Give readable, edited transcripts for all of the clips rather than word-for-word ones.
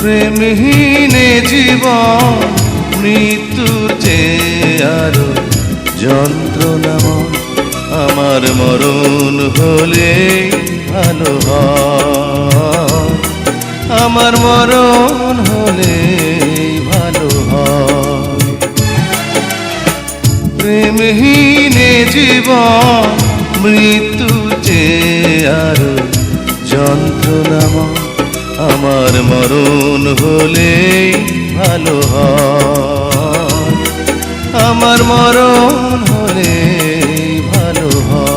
প্রেমহীনে জীবন মৃত্যুর চেয়ে আরো যন্ত্রণাময়। আমার মরণ হলে ভালো হয়, আমার মরণ হলে ভালো হয়। প্রেমহীনে জীবন মৃত্যুর চেয়ে আরো যন্ত্রণাময়। আমার মরণ হলে ভালো হয়, আমার মরণ হলে ভালো হয়।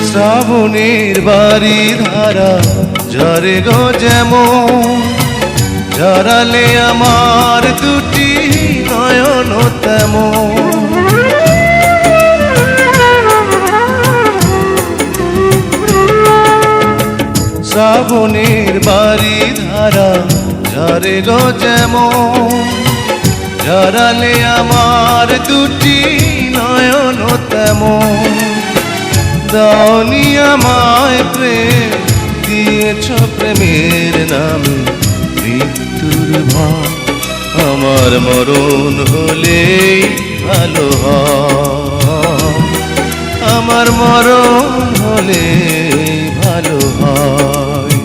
শ্রাবণের বাড়ি ধারা ঝরে গো যেমন, ঝরালে আমার দুটি নয়ন তেমন। শ্রাবণের বাড়ি ধারা ঝরে গো যেমন, ঝরালে আমার দুটি নয়ন তেমন। দাওনি আমায় প্রেম, দিয়েছ প্রেমের নামে মৃত্যুর ভয়। আমার মরণ হলে ভালো হয়, আমার মরণ হলে ভালো হয়।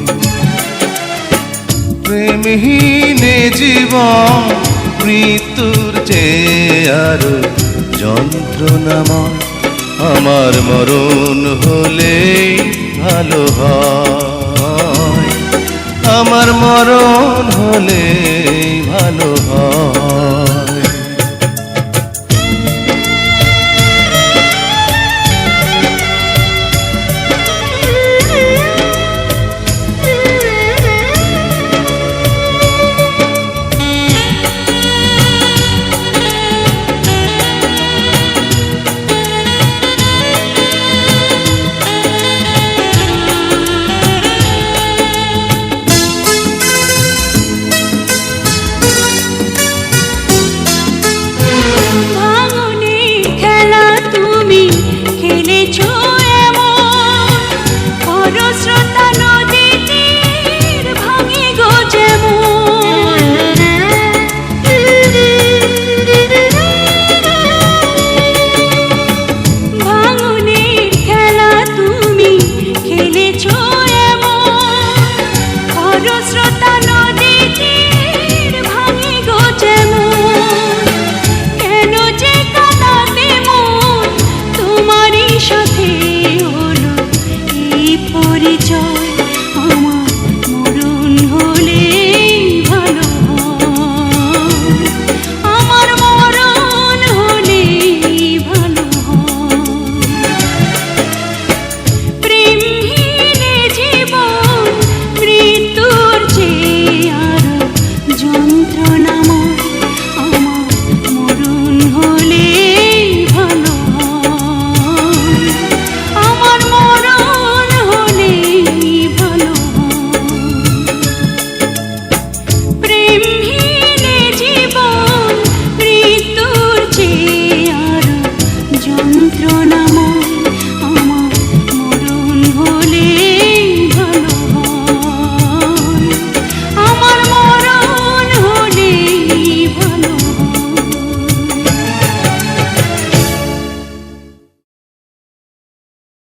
প্রেমহীনে জীবন মৃত্যুর চেয়ে আরো যন্ত্রণাময়। আমার মরণ হলে ভালো হয়, আমার মরণ হলে ভালো হয়।